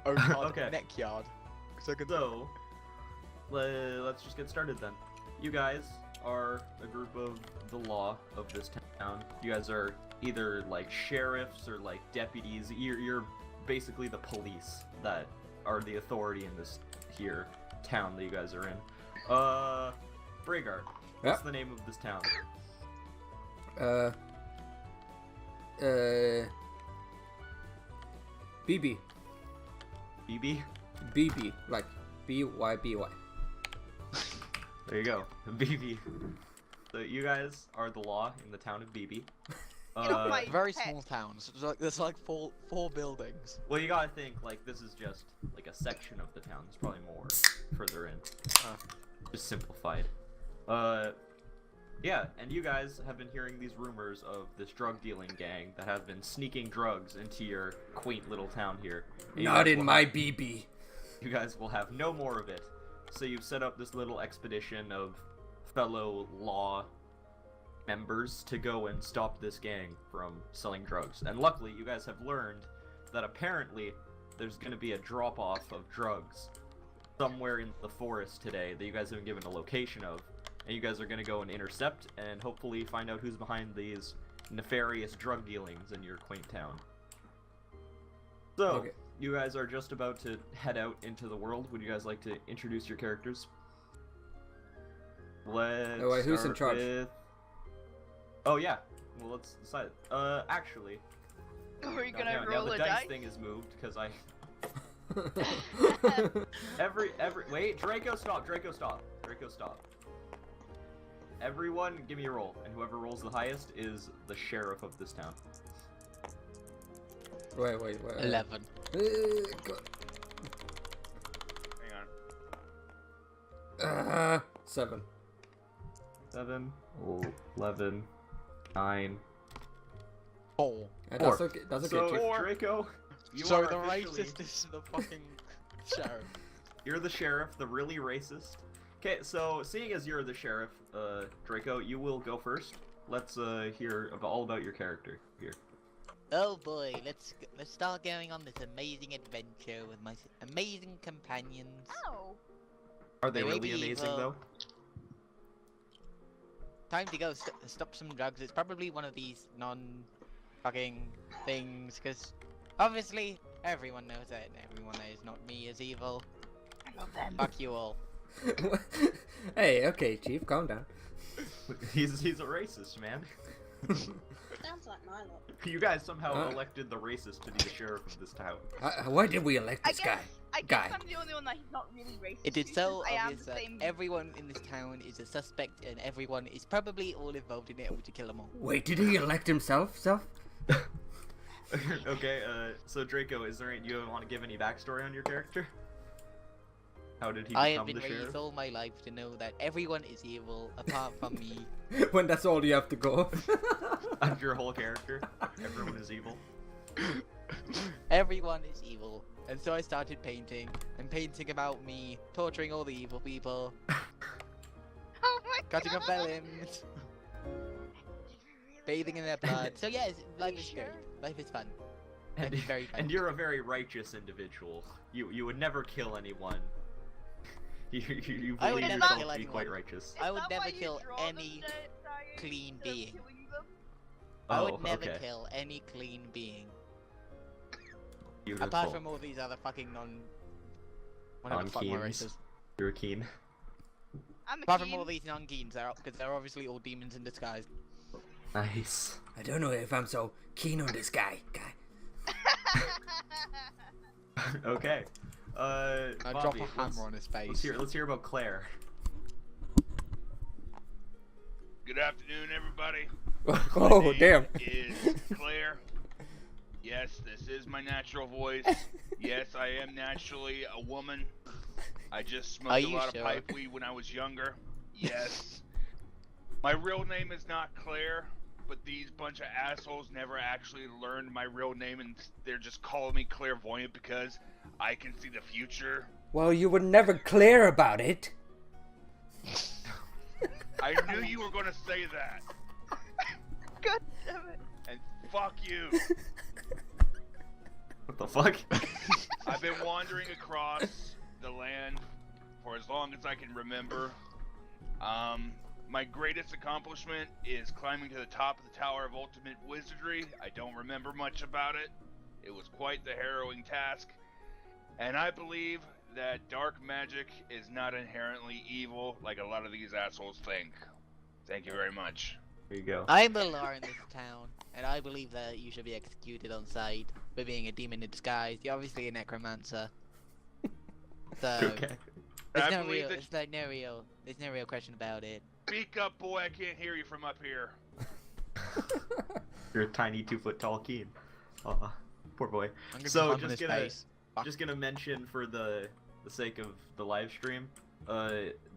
Ocard Okay. neck yard. So, let's just get started then. You guys are a group of the law of this town. You guys are either like sheriffs or like deputies. You're basically the police that are the authority in this here town that you guys are in. Braigar, what's the name of this town? Byby. Byby? Byby, like B-Y-B-Y. There you go, Byby. So you guys are the law in the town of Byby. Very small towns. There's like four buildings. Well, you gotta think, like, this is just, like, a section of the town. There's probably more further in. Just simplified. Yeah, and you guys have been hearing these rumors of this drug-dealing gang that have been sneaking drugs into your quaint little town here. Not in my Byby. You guys will have no more of it. So you've set up this little expedition of fellow law members to go and stop this gang from selling drugs. And luckily, you guys have learned that apparently there's going to be a drop-off of drugs somewhere in the forest today that you guys have been given a location of. And you guys are going to go and intercept and hopefully find out who's behind these nefarious drug dealings in your quaint town. So, Okay. you guys are just about to head out into the world. Would you guys like to introduce your characters? Let's Oh, wait, who's in start charge? with... Oh, yeah. Well, let's decide. Actually... Are you now- gonna now roll the a dice dice? thing is moved, because I... Wait, Draco, stop! Draco, stop! Draco, stop. Everyone, give me a roll, and whoever rolls the highest is the sheriff of this town. Wait. 11. Go. Hang on. 7. 7, 11, 9. 4. That's okay. That's okay. So, Chief. Draco, you So are the officially... racist is the fucking sheriff. You're the sheriff, the really racist. Okay, so seeing as you're the sheriff, Draco, you will go first. Let's hear all about your character here. Oh boy, let's start going on this amazing adventure with my amazing companions. Oh. Are they They may really be amazing evil. though? Time to go stop some drugs. It's probably one of these non-fucking things, because obviously everyone knows that everyone knows not me is evil. I love them. Fuck you all. Hey, okay, Chief, calm down. He's a racist, man. Sounds like my lot. You guys somehow Huh? elected the racist to be the sheriff of this town. Why did we elect this guy? I Guy. guess I'm the only one that's not really racist. It is so because I am obvious the that same. everyone in this town is a suspect, and everyone is probably all involved in it, or to kill them all. Wait, did he elect himself? Okay, so Draco, you want to give any backstory on your character? How did he I have become been the sheriff? raised all my life to know that everyone is evil apart from me. When that's all you have to go. On your whole character? Everyone is evil? Everyone is evil. And so I started painting, and painting about me torturing all the evil people, Oh my cutting god. off their limbs, bathing in their blood. So yes, life is great. Life is fun. And, It's very fun. and you're a very righteous individual. You would never kill anyone. You I would believe never yourself kill to be quite anyone. righteous. I would Is that never why you kill draw them any dying clean instead of being. killing them? I Oh, would never okay. kill any clean being. Beautiful. Apart from all these other fucking whatever the fuck my Non-Keens. race is. You're keen. I'm a Apart from keen. all these non-geens, because they're obviously all demons in disguise. Nice. I don't know if I'm so keen on this guy. Okay. I Bobby, drop a hammer on his face. Let's hear about Claire. Good afternoon, everybody. Oh, My name damn. is Claire. Yes, this is my natural voice. Yes, I am naturally a woman. I just Are smoked a you lot sure? of pipe weed when I was younger. Yes. My real name is not Claire, but these bunch of assholes never actually learned my real name, and they're just calling me clairvoyant because I can see the future. Well, you were never clear about it. I knew you were gonna say that, God damn it. and fuck you. What the fuck? I've been wandering across the land for as long as I can remember. My greatest accomplishment is climbing to the top of the Tower of Ultimate Wizardry. I don't remember much about it. It was quite the harrowing task. And I believe that dark magic is not inherently evil like a lot of these assholes think. Thank you very much. There you go. I'm the law in this town, and I believe that you should be executed on sight for being a demon in disguise. You're obviously a necromancer. So, Okay. there's I no believe real, that- there's no real question about it. Speak up, boy, I can't hear you from up here. You're a tiny 2-foot tall keen. Poor boy. I'm gonna So punch in just his gonna face. just gonna mention for the sake of the live stream,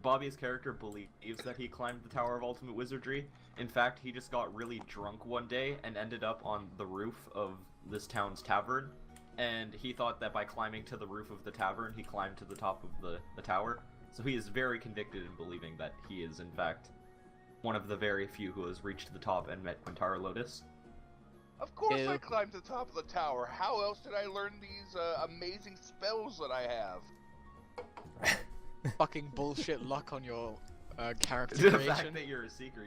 Bobby's character believes that he climbed the Tower of Ultimate Wizardry. In fact, he just got really drunk one day and ended up on the roof of this town's tavern. And he thought that by climbing to the roof of the tavern, he climbed to the top of the tower. So he is very convicted in believing that he is, in fact, one of the very few who has reached the top and met Quintara Lotus. Of course Ew. I climbed to the top of the tower. How else did I learn these amazing spells that I have? Fucking bullshit luck on your character The creation. fact that you're a seeker,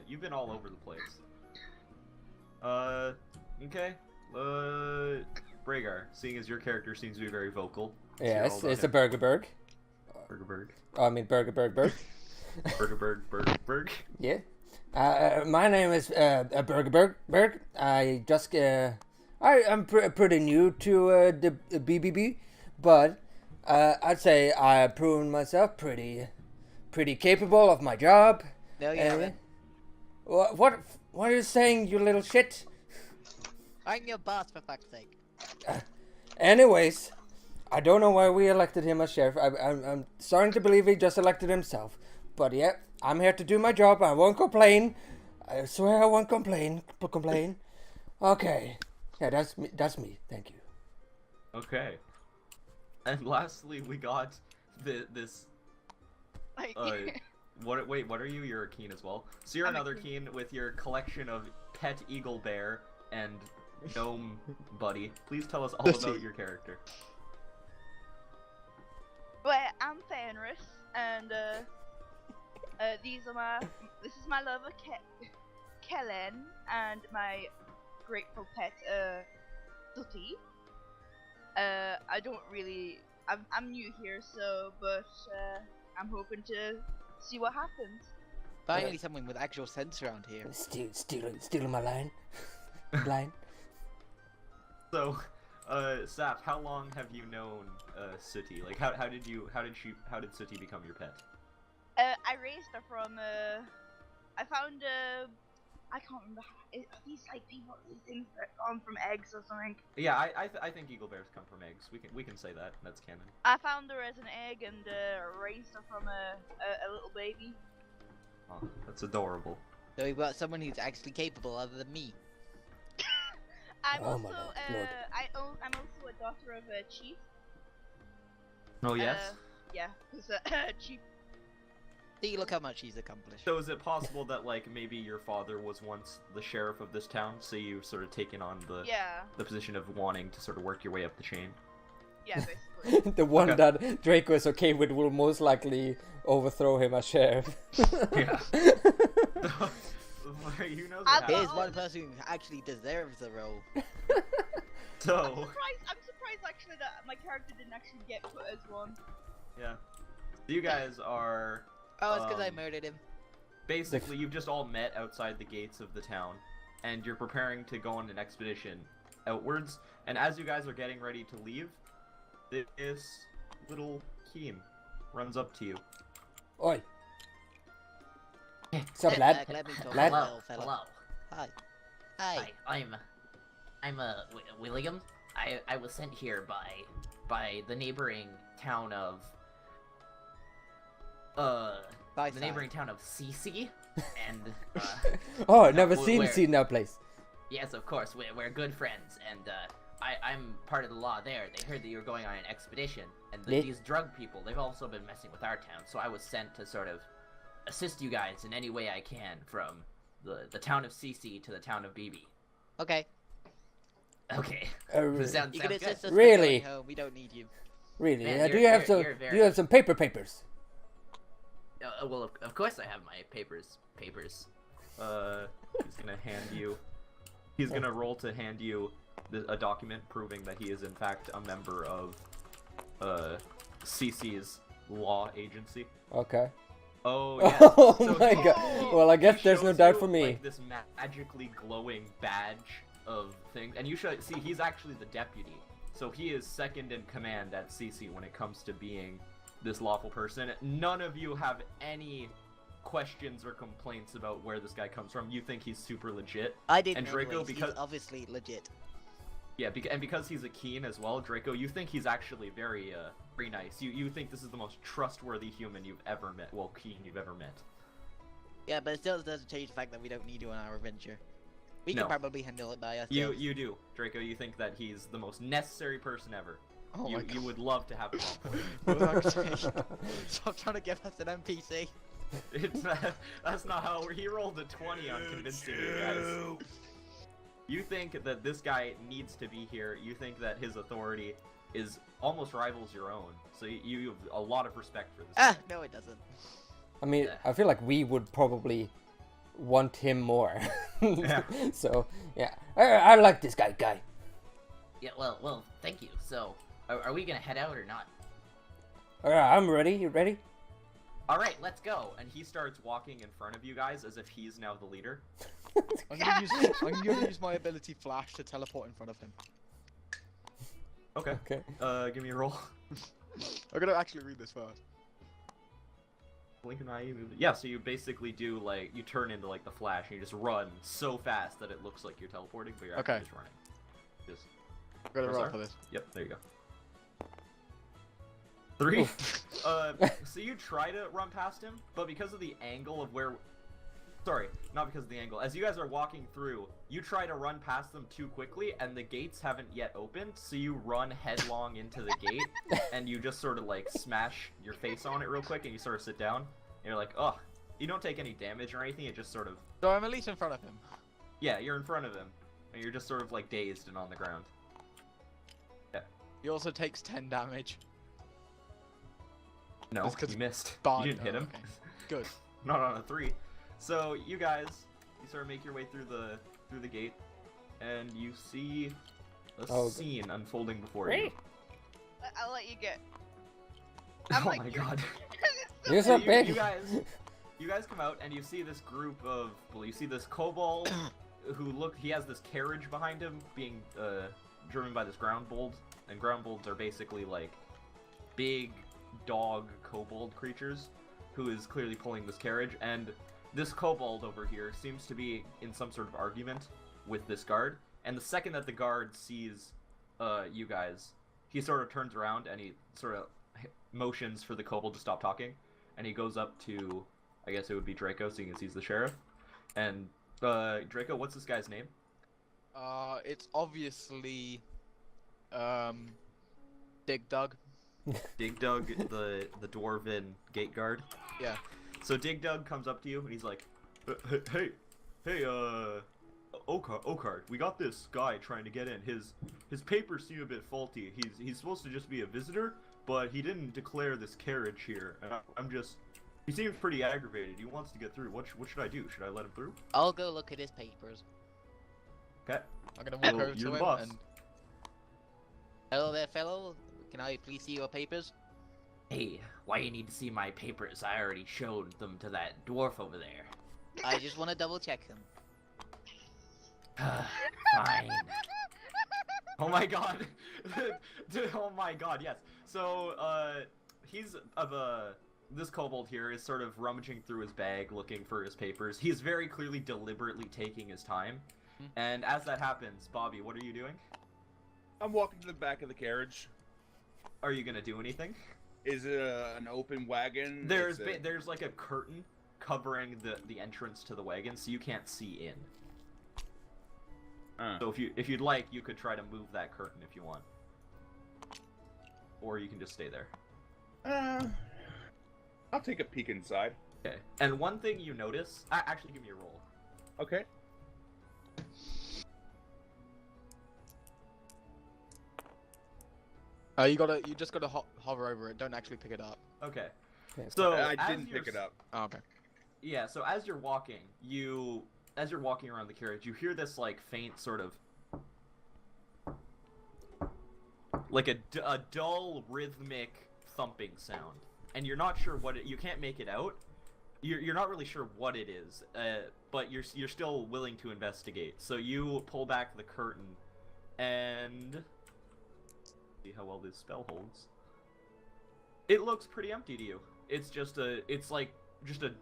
you've been all over the place. Okay. Braigar, seeing as your character seems to be very vocal. let's hear all Yes, about it's a him. Burgagur. Burgaburg. I mean Burgagur. Burgaburg. Yeah. My name is Burgagur. I'm pretty new to the BBB, but I'd say I've proven myself pretty capable of my job. No, you Uh, haven't. What are you saying, you little shit? I'm your boss, for fuck's sake. Anyways, I don't know why we elected him as sheriff. I'm starting to believe he just elected himself. But yeah, I'm here to do my job. I won't complain. I swear I won't complain. Okay. Yeah, that's me. That's me. Thank you. Okay. And lastly, we got this. Like, Wait, what are you? You're a keen as well. So you're I'm a another keen with your collection of pet eagle bear and gnome buddy. Please tell us all about your character. well, I'm Fenros, and this is my lover, Kellen, and my grateful pet, Dutty. I'm new here, but I'm hoping to see what happens. Finally, someone with actual sense around here. Stealing my line. Line. So, Sap, how long have you known Sooty? Like, how did Sooty become your pet? I raised her from, I found, I can't remember, these like people, these things that come from eggs or something. Yeah, I think eagle bears come from eggs. We can say that. That's canon. I found her as an egg and raised her from a little baby. Oh, that's adorable. So we've got someone who's actually capable other than me. I'm Oh my also Lord. I'm also a daughter of a chief. Oh yes. Yeah, because chief. See, look how much he's accomplished. So is it possible that like maybe your father was once the sheriff of this town, so you've sort of taken on Yeah, the position of wanting to sort of work your way up the chain? yeah, basically. The one Okay. that Draco is okay with will most likely overthrow him as sheriff. Yeah. You know I'll that. be- Here's one person who actually deserves the role. So I'm surprised actually that my character didn't actually get put as one. yeah, you guys are Oh, it's because I Um, murdered him. basically you've just all met outside the gates of the town, and you're preparing to go on an expedition outwards. And as you guys are getting ready to leave, this little Keen runs up to you. Oi. What's up, lad? Let me talk Lad? well, fella. Hello. Hi. Hi. Hi, I'm William. I was sent here by the neighboring town of Bye, the Sai. neighboring town of CC, and Oh, never wh- seen where? that place. yes, of course, we're good friends, and I'm part of the law there. They heard that you were going on an expedition, and Yeah. these drug people, they've also been messing with our town, so I was sent to sort of assist you guys in any way I can, from the town of CC to the town of BB. Okay. Okay. Really? Sounds You can good. assist us by Really? going home. We don't need you. Really? Man, Do you have some? you're Do you have some papers? Well, of course I have my papers. He's gonna hand you. He's gonna roll to hand you a document proving that he is in fact a member of CC's law agency. Okay. Oh yeah. Oh So my he- god. Well, I guess he there's no shows doubt you, for me. Like, this magically glowing badge of things, and you should see he's actually the deputy, so he is second in command at CC when it comes to being this lawful person. None of you have any questions or complaints about where this guy comes from. You think he's super legit. I didn't. And Draco, anyways. because He's obviously legit. yeah, and because he's a keen as well, Draco, you think he's actually very nice. You think this is the most trustworthy human you've ever met. Well, keen you've ever met. Yeah, but it still doesn't change the fact that we don't need you on our adventure. We No. can probably handle it by ourselves. You do, Draco. You think that he's the most necessary person ever. Oh my You would love to have him on. For fuck's sake. Stop trying to give us an NPC. That's not how he rolled a 20 on convincing you guys. You think that this guy needs to be here. You think that his authority is almost rivals your own. So you have a lot of respect for this guy. No it doesn't. I mean, I feel like we would probably want him more. Yeah. So yeah, I like this guy. Yeah. Well. Thank you. So, are we gonna head out or not? I'm ready. You ready? All right. Let's go. And he starts walking in front of you guys as if he's now the leader. I'm gonna use my ability Flash to teleport in front of him. Okay. Okay. Give me a roll. I'm gonna actually read this first. Blink an eye. Yeah. So you basically do like you turn into like the Flash and you just run so fast that it looks like you're teleporting, but you're actually Okay. just running. Just. I'm gonna Press roll R? for this. Yep, there you go. 3. So you try to run past him, but because of the angle of where... Sorry, not because of the angle. As you guys are walking through, you try to run past them too quickly, and the gates haven't yet opened, so you run headlong into the gate, and you just sort of, like, smash your face on it real quick, and you sort of sit down, and you're like, ugh. You don't take any damage or anything, it just sort of... So I'm at least in front of him. Yeah, you're in front of him, and you're just sort of, like, dazed and on the ground. He also takes 10 damage. No, That's 'cause you missed. Bond- You didn't hit oh, him. okay. Good. Not on a 3. So you guys, you sort of make your way through the gate, and you see a scene unfolding before you. I'll let you get. Oh I'm like, my god! You're So so big. you guys come out and you see this group of, well, you see this kobold he has this carriage behind him being driven by this ground bold, and ground bolds are basically like big dog kobold creatures who is clearly pulling this carriage, and this kobold over here seems to be in some sort of argument with this guard, and the second that the guard sees you guys, he sort of turns around and he sort of motions for the kobold to stop talking, and he goes up to, I guess it would be Draco, seeing as he's the sheriff. And Draco, what's this guy's name? It's obviously, Dig Dug. Dig Dug, the dwarven gate guard. Yeah. So Dig Dug comes up to you and he's like, hey, Ocard, we got this guy trying to get in. His papers seem a bit faulty. He's supposed to just be a visitor, but he didn't declare this carriage here. And he seems pretty aggravated. He wants to get through. What should I do? Should I let him through? I'll go look at his papers. Okay. I'm gonna walk over you're to the him boss. and Hello there, fellow. Can I please see your papers? Hey, why you need to see my papers? I already showed them to that dwarf over there. I just want to double check them. Fine. Oh my god. Oh my god, yes. So, he's this kobold here is sort of rummaging through his bag looking for his papers. He's very clearly deliberately taking his time. And as that happens, Bobby, what are you doing? I'm walking to the back of the carriage. Are you gonna do anything? Is it an open wagon? There's It's a- there's like a curtain covering the entrance to the wagon, so you can't see in. So if you'd like, you could try to move that curtain if you want, or you can just stay there. I'll take a peek inside. Okay. And one thing you notice, actually, give me a roll. Okay. You just gotta hover over it. Don't actually pick it up. Okay. Okay, So I as didn't you're pick it up. Oh, okay. Yeah, so as you're walking, around the carriage, you hear this like faint sort of like a dull rhythmic thumping sound, and you're not sure what you can't make it out. You're not really sure what it is, but you're still willing to investigate. So you pull back the curtain, and see how well this spell holds. It looks pretty empty to you. It's just a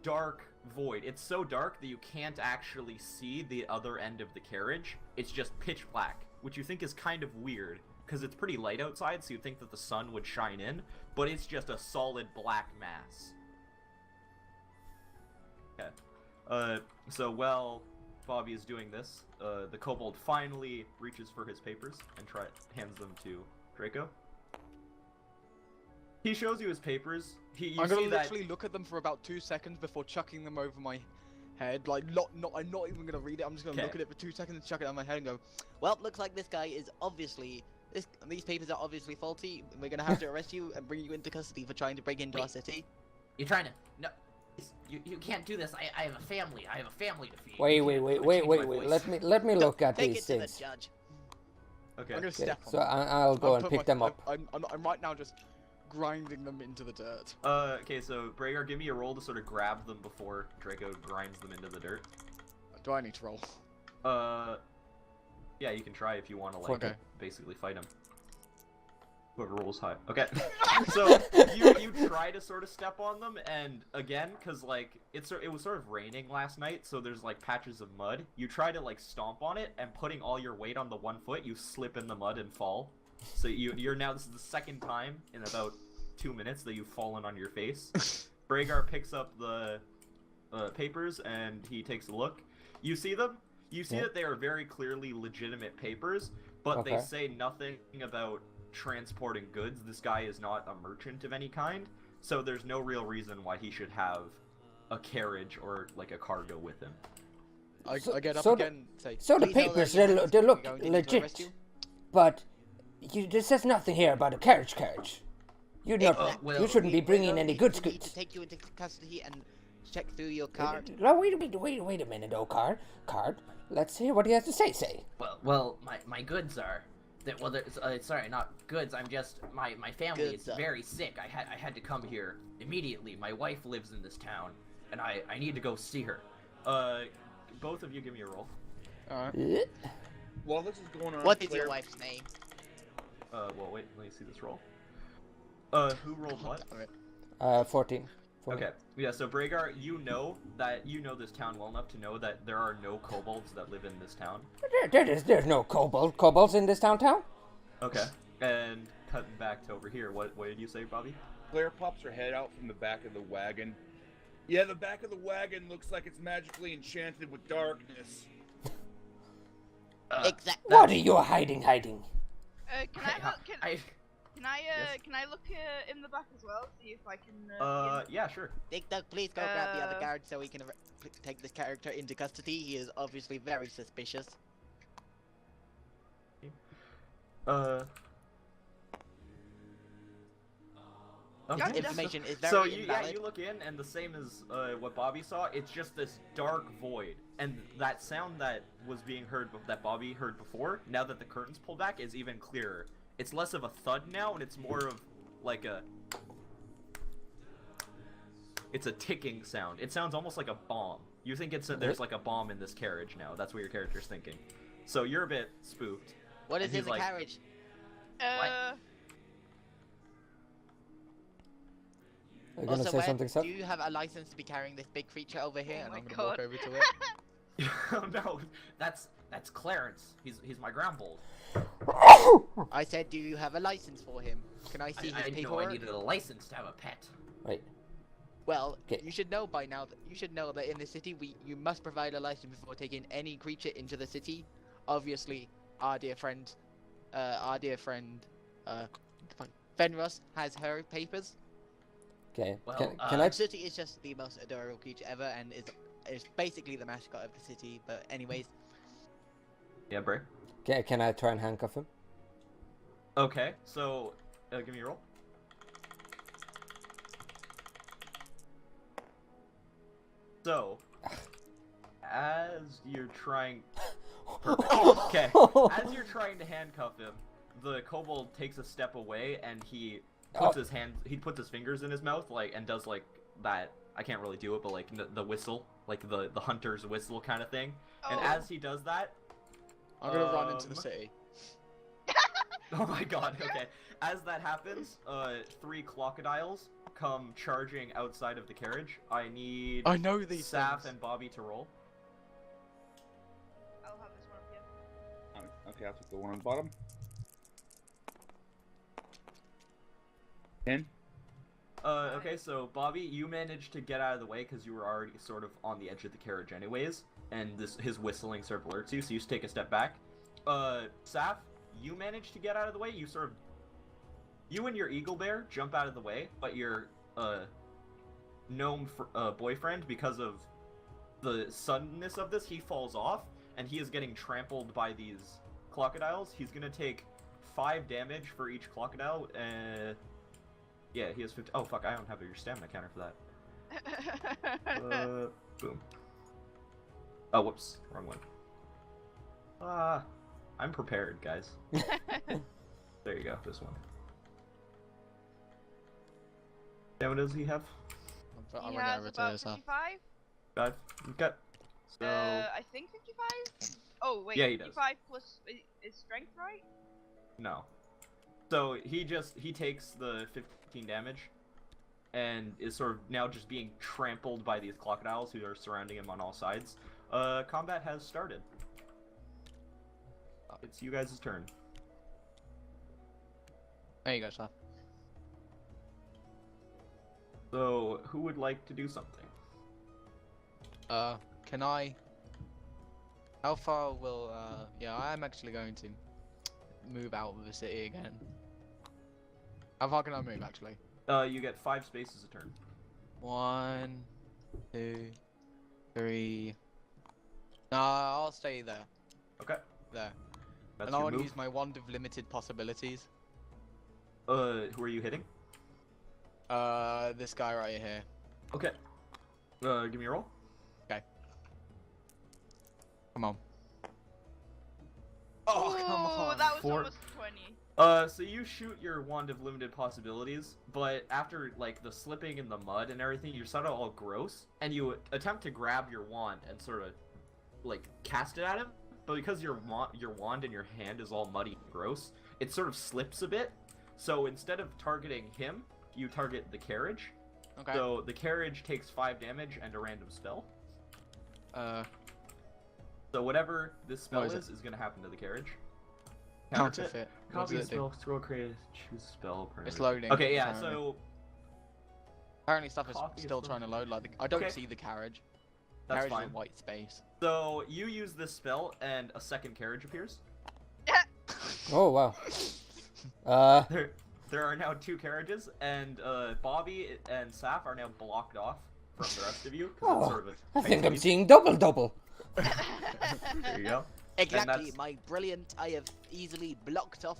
dark void. It's so dark that you can't actually see the other end of the carriage. It's just pitch black, which you think is kind of weird, because it's pretty light outside, so you'd think that the sun would shine in, but it's just a solid black mass. Okay. So while Bobby is doing this, the kobold finally reaches for his papers and hands them to Draco. He shows you his papers. I'm gonna literally look at them for about 2 seconds before chucking them over my head. Like, I'm not even gonna read it. I'm just gonna look at it for 2 seconds and chuck it on my head and go, Well, looks like this guy is obviously... These papers are obviously faulty. We're gonna have to arrest you and bring you into custody for trying to break into our city. You're trying to... No. You can't do this. I have a family. I have a family to feed. Wait. Let me look at Take these it to things. the judge. Okay. I'm gonna Okay, step on so them. I'll go and pick them up. I'm right now just grinding them into the dirt. Okay, so Braigar, give me a roll to sort of grab them before Draco grinds them into the dirt. Do I need to roll? Yeah, you can try if you want to, like, Okay. basically fight him. Whoever rolls high. Okay. So, you try to sort of step on them, and again, because, like, it was sort of raining last night, so there's, like, patches of mud. You try to, like, stomp on it, and putting all your weight on the one foot, you slip in the mud and fall. So you're now, this is the second time in about 2 minutes that you've fallen on your face. Braigar picks up the papers, and he takes a look. You see them? You see that they are very clearly legitimate papers, but they say nothing about transporting goods. This guy is not a merchant of any kind, so there's no real reason why he should have a carriage or like a cargo with him. I get up so again and say, So the Please know papers, that you they look going to need to arrest legit, you? but there says nothing here about a carriage. You Well, shouldn't be bringing we any goods. need to take you into custody and check through your card. No, wait a minute, Ocard. Let's hear what he has to say. Well, my goods are... sorry, not goods. I'm just... My family Goods is very sick. I had to come here immediately. My wife lives in this town, and I need to go see her. Both of you give me a roll. alright. While this is going on, What is Claire, your wife's name? Well, wait, let me see this roll. Who rolled what? 14. Okay, yeah, so Braigar, you know this town well enough to know that there are no kobolds that live in this town. There's no kobolds in this town. Okay, and cutting back to over here, what did you say, Bobby? Claire pops her head out from the back of the wagon. Yeah, the back of the wagon looks like it's magically enchanted with darkness. Exactly. What are you hiding? Can I look in the back as well? See if I can. Yeah, sure. Big Doug, please go grab the other guard so we can take this character into custody. He is obviously very suspicious. Okay. This information is very So invalid. you look in, and the same as what Bobby saw, it's just this dark void. And that sound that was being heard, that Bobby heard before, now that the curtains pulled back, is even clearer. It's less of a thud now, and it's more of like it's a ticking sound. It sounds almost like a bomb. You think there's like a bomb in this carriage now. That's what your character's thinking. So you're a bit spooked. What is And he's in the like, carriage? Are you gonna Also, say something, do Seth? you have a license to be carrying this big creature over here? And my I'm gonna walk God. over to it. Oh no, That's Clarence. He's my grandbold. I said, do you have a license for him? Can I see his I didn't know paperwork? I needed a license to have a pet. Wait. Well, Okay. you should know by now that in the city you must provide a license before taking any creature into the city. Obviously, our dear friend, Fenros has her papers. Okay. Well, Can I? The city is just the most adorable creature ever, and is basically the mascot of the city. But anyways, yeah, Bray. Can I try and handcuff him? Okay, so give me a roll. So, as you're trying... Perfect. Okay. As you're trying to handcuff him, the kobold takes a step away and he puts his fingers in his mouth, like, and does like that. I can't really do it, but like the whistle, like the hunter's whistle kind of thing. And as he does that, I'm gonna run into the city. oh my god, okay. As that happens, 3 crocodiles come charging outside of the carriage. I need I know these Saph things. and Bobby to roll. I'll have this one up here. Okay, I'll take the one on the bottom. 10. Okay, so Bobby, you managed to get out of the way because you were already sort of on the edge of the carriage anyways, and his whistling sort of alerts you, so you just take a step back. Saph, you managed to get out of the way. You and your eagle bear jump out of the way, but your gnome boyfriend, because of the suddenness of this, he falls off, and he is getting trampled by these crocodiles. He's gonna take 5 damage for each crocodile. Yeah, he has 50. Oh fuck, I don't have your stamina counter for that. Boom. Oh, whoops, wrong one. I'm prepared, guys. There you go, this one. Yeah, what does he have? I'm He running has over to about this, huh? 55. 5. Okay. So I think 55. Oh wait, Yeah, he does. 55 plus is strength, right? no. So he takes the 15 damage, and is sort of now just being trampled by these crocodiles who are surrounding him on all sides. Combat has started. It's you guys' turn. There you go, sir. So, who would like to do something? Can I? How far will, yeah, I am actually going to move out of the city again. How far can I move, actually? You get 5 spaces a turn. 1, 2, 3. No, I'll stay there. Okay. There. That's And I your want to move. use my wand of limited possibilities. Who are you hitting? This guy right here. Okay. Give me a roll. Come on. Oh, come Ooh, on. that was 4. almost 20. So you shoot your wand of limited possibilities, but after, like, the slipping in the mud and everything, you're sort of all gross, and you attempt to grab your wand and sort of, like, cast it at him, but because your wand in your hand is all muddy and gross, it sort of slips a bit, so instead of targeting him, you target the carriage. Okay. So the carriage takes 5 damage and a random spell. So whatever this spell What is going to happen to the carriage. Counterfeit. What Copy does it do? spell, scroll, create, choose spell. It's loading. Okay, yeah, apparently. so Apparently stuff is Copy still is trying to load. Like, I don't Okay. see the carriage. that's Carriage fine. is a white space. So you use this spell, and a second carriage appears. Oh wow. There are now 2 carriages, and Bobby and Saph are now blocked off from the rest of you. 'Cause it's Oh, sort of I a think I'm tight seeing double. There you go. Exactly, that's- my brilliant. I have easily blocked off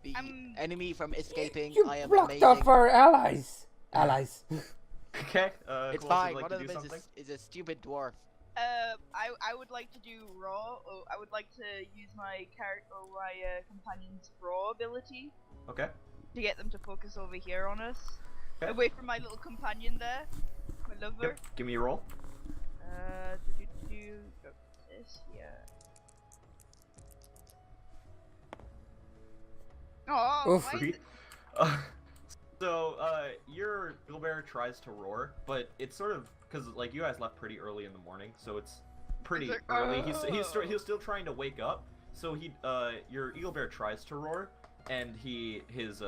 the I'm- enemy from escaping. You I am blocked amazing. off our allies. Allies. Okay. It's who else would fine. like One to of do them something? is a stupid dwarf. I would like to do raw. Or I would like to use my character or my companion's raw ability Okay. to get them to focus over here on us, Okay. away from my little companion there, my lover. Yep. Give me a roll. Go this here. Oh, Oof. why is Sweet. it- So, your Billbear tries to roar, but it's sort of because like you guys left pretty early in the morning, so it's pretty It's like, early. He's "Oh." still trying to wake up. So your Eagle Bear tries to roar, and his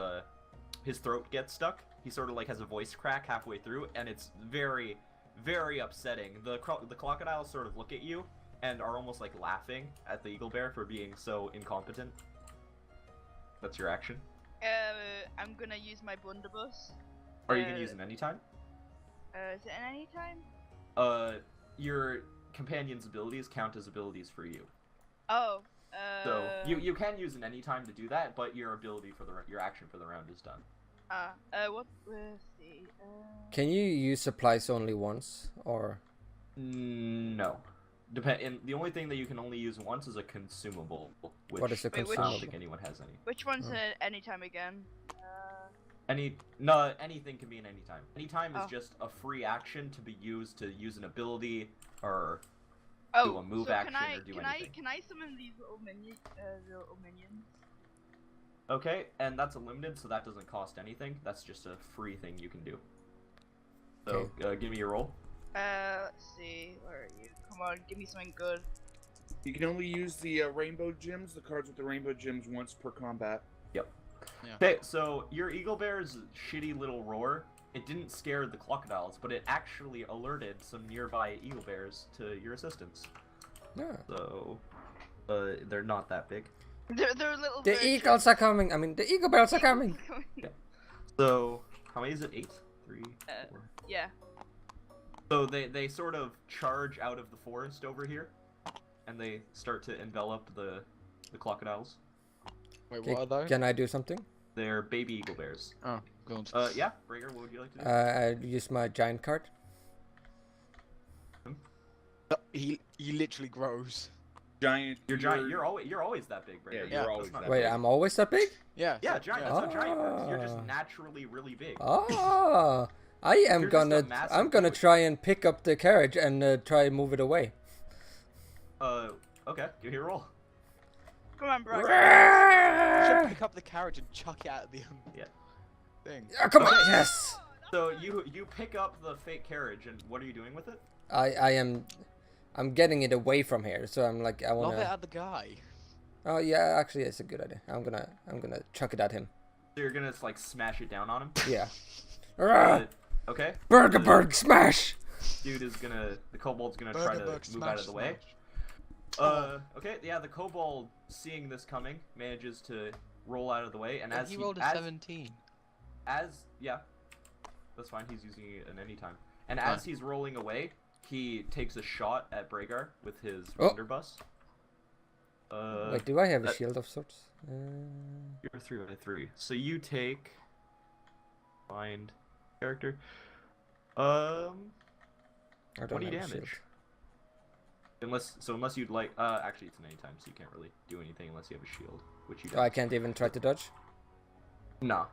throat gets stuck. He sort of like has a voice crack halfway through, and it's very, very upsetting. The crocodiles sort of look at you and are almost like laughing at the Eagle Bear for being so incompetent. That's your action. I'm gonna use my blunderbuss. Are you gonna use it anytime? Is it at any time? Your companion's abilities count as abilities for you. Oh, So you can use an anytime to do that, but your ability for your action for the round is done. What? Let's see. Can you use supplies only once, or? No. The only thing that you can only use once is a consumable. Which What is a I don't consumable? think anyone has any. Which one's anytime again? Anything can be an anytime. Anytime is Oh. just a free action to be used to use an ability or Oh, do a move so action can I, or do can anything. can I summon these little minions? Okay, and that's a limited, so that doesn't cost anything. That's just a free thing you can do. So, give me your roll. Let's see. Where are you? Come on, give me something good. You can only use the rainbow gems, the cards with the rainbow gems, once per combat. Yep. Yeah. Okay, so your Eagle Bear's shitty little roar, it didn't scare the crocodiles, but it actually alerted some nearby Eagle Bears to your assistance. Yeah. So, they're not that big. They're little. The eagles are coming. I mean, the eagle bears are coming. So, how many is it? 8? 3? 4? Yeah. So they sort of charge out of the forest over here, and they start to envelop the crocodiles. Wait, what are those? Can I do something? They're baby Eagle Bears. Oh, go on. Yeah, Braigar, what would you like to do? I use my giant card. He literally grows. Giant. You're giant. You're always that big, Braigar. Yeah, you're always That's not that Wait, big. I'm always that big? Yeah. Yeah, giant. That's not giant birds. You're just Ah. naturally really big. Oh, I am You're just a gonna. massive I'm gonna boy. try and pick up the carriage and try and move it away. Okay, give me a roll. Come on, bro. You Ah, should pick up the carriage and chuck it at the Yeah. thing. come on! Okay. Yes. So you pick up the fake carriage, and what are you doing with it? I'm getting it away from here. So I'm like, I Lob it wanna. at the guy. Oh yeah, actually, it's a good idea. I'm gonna chuck it at him. So you're gonna like smash it down on him. Yeah. Ah, Okay. Burgagur smash! Dude is gonna. The kobold's gonna try to Burgagur move out of the smash, way. smash. Okay, yeah, the kobold, seeing this coming, manages to roll out of the way, and Yeah, as he rolled a 17. yeah, that's fine. He's using it at any time. And as he's rolling away, he takes a shot at Braigar with his blunderbuss. Wait, do I have a that- shield of sorts? You're 3/3. So you take. Find character. I don't 20 have a damage. shield. Unless you'd like. Actually, it's an anytime, so you can't really do anything unless you have a shield, which you Oh, don't. I can't even try to dodge. Nah.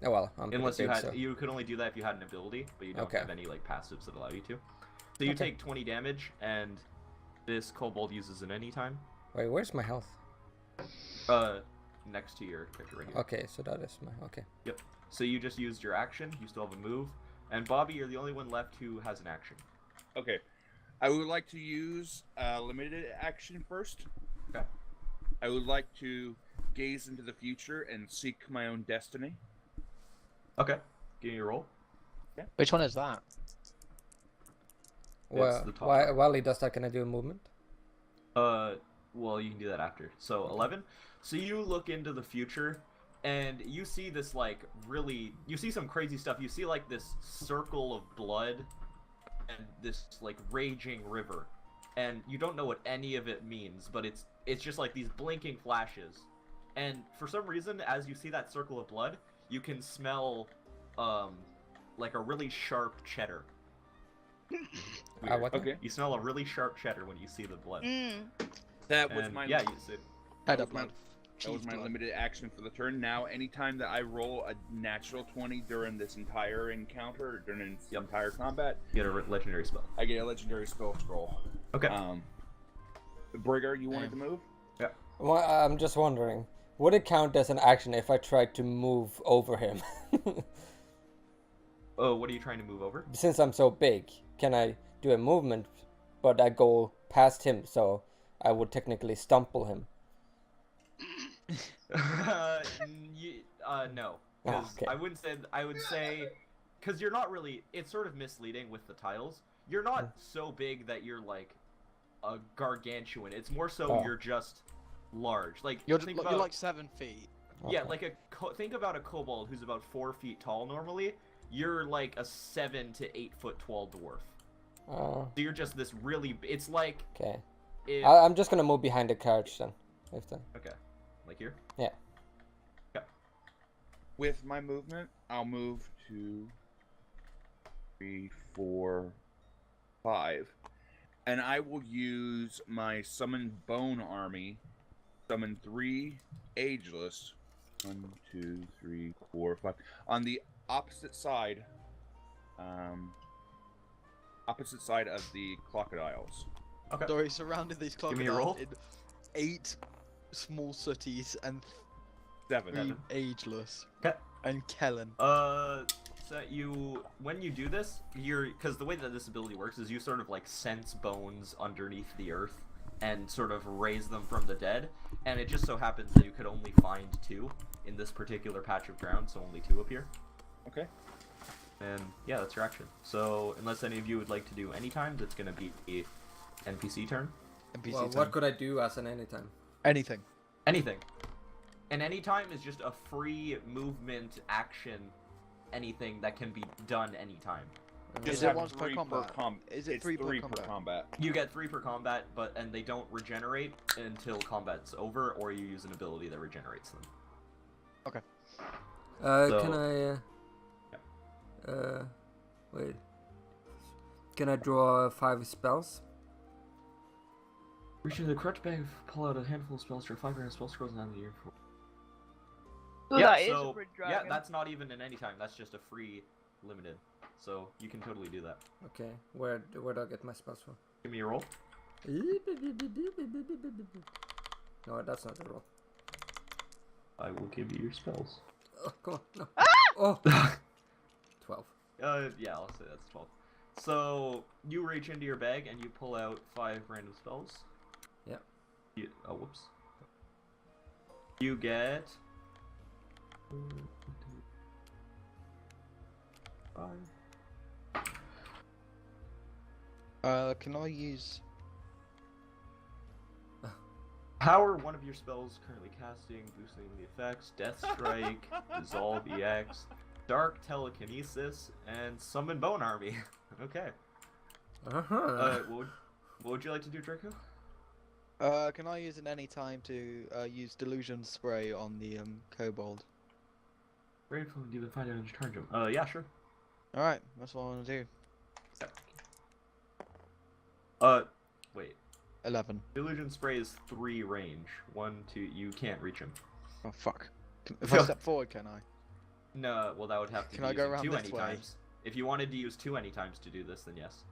Oh well, I'm Unless pretty you big, had, so. you could only do that if you had an ability, but you don't Okay. have any like passives that allow you to. So you Okay. take 20 damage, and this kobold uses an anytime. Wait, where's my health? Next to your character right here. Okay, so that is my okay. Yep. So you just used your action. You still have a move, and Bobby, you're the only one left who has an action. Okay. I would like to use limited action first. Okay. I would like to gaze into the future and seek my own destiny. Okay. Give me a roll. Which one is that? Well, the top while part. he does that, can I do a movement? Well, you can do that after. So 11. So you look into the future, and you see this like you see some crazy stuff. You see like this circle of blood, and this like raging river, and you don't know what any of it means, but it's just like these blinking flashes, and for some reason, as you see that circle of blood, you can smell, like a really sharp cheddar. Weird. What? Okay. You smell a really sharp cheddar when you see the blood. That was And, my yeah, you see. Head that up, was my, man. that was my limited action for the turn. Now, anytime that I roll a natural 20 during this entire encounter, during this entire combat, You get a legendary spell. I get a legendary spell scroll. Okay. Braigar, you wanted to move? Well, I'm just wondering, would it count as an action if I tried to move over him? Oh, what are you trying to move over? Since I'm so big, can I do a movement, but I go past him, so I would technically stumble him? No. Oh, 'Cause okay. I would say, because you're not really. It's sort of misleading with the tiles. You're not so big that you're like a gargantuan. It's more so Oh. you're just large. Like You're think you're about like 7 feet. yeah, Okay. like think about a kobold who's about 4 feet tall normally. You're like a 7 to 8 foot tall dwarf. Oh, So you're just this really. It's like okay. if... I'm just gonna move behind the carriage then. If then. Okay. Like here? Yeah. Okay. With my movement, I'll move 2, 3, 4, 5. And I will use my Summon Bone Army. Summon 3 Ageless. 1, 2, 3, 4, 5. On the opposite side. Opposite side of the crocodiles. Okay. So he surrounded these Give me a roll. crocodiles in 8 small sooties and 7. 3 ageless. Okay. And Kellen. So when you do this, because the way that this ability works is you sort of like sense bones underneath the earth and sort of raise them from the dead, and it just so happens that you could only find 2 in this particular patch of ground, so only 2 appear. Okay. And yeah, that's your action. So unless any of you would like to do any times, it's gonna be a NPC turn. NPC Well, time. what could I do as an anytime? Anything. Anything. And anytime is just a free movement action. Anything that can be done anytime. Is Just it have once per 3 combat? Is it it's 3 3 per per combat? You get 3 per combat, and they don't regenerate until combat's over, or you use an ability that regenerates them. Can I? Wait. Can I draw 5 spells? Reach into the crutch bag, pull out a handful of spells, draw 5 random spell scrolls down the year. Ooh, Yeah, that is so a bridge yeah, dragon. that's not even an anytime. That's just a free limited. So you can totally do that. Okay. Where do I get my spells from? Give me a roll. No, that's not the roll. I will give you your spells. Oh, come on. No. Oh. 12. Yeah, I'll say that's 12. So you reach into your bag and you pull out 5 random spells. Yeah. Oh, whoops. You get 5. Can I use... Power one of your spells currently casting, boosting the effects, Death Strike, Dissolve EX, Dark Telekinesis, and Summon Bone Army. Okay. What would you like to do, Draco? Can I use it any time to use Delusion Spray on the kobold? Grateful to find out and charge him. Yeah, sure. Alright, that's what I want to do. Wait. 11. Illusion Spray is 3 range. 1, 2, you can't reach him. Oh fuck. If I step forward, can I? No, well that would have to Can be I go using around 2 this way? anytimes. If you wanted to use 2 anytimes to do this, then yes.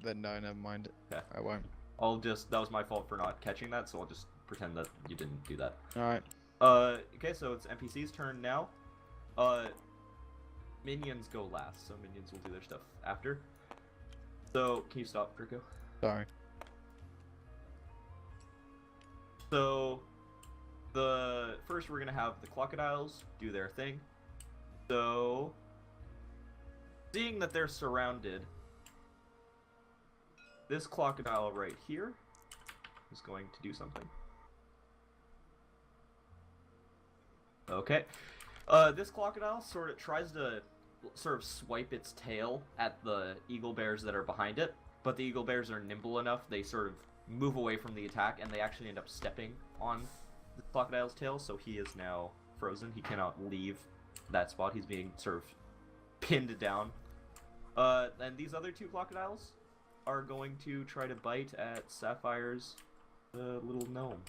Then no, never mind. Okay. I won't. That was my fault for not catching that, so I'll just pretend that you didn't do that. Alright. Okay, so it's NPC's turn now. Minions go last, so minions will do their stuff after. So, can you stop, Draco? Sorry. So, first we're gonna have the crocodiles do their thing. So, seeing that they're surrounded, this crocodile right here is going to do something. Okay. This crocodile sort of tries to swipe its tail at the eagle bears that are behind it, but the eagle bears are nimble enough, they sort of move away from the attack, and they actually end up stepping on the crocodile's tail, so he is now frozen. He cannot leave that spot. He's being sort of pinned down. And these other 2 crocodiles are going to try to bite at Sapphire's little gnome.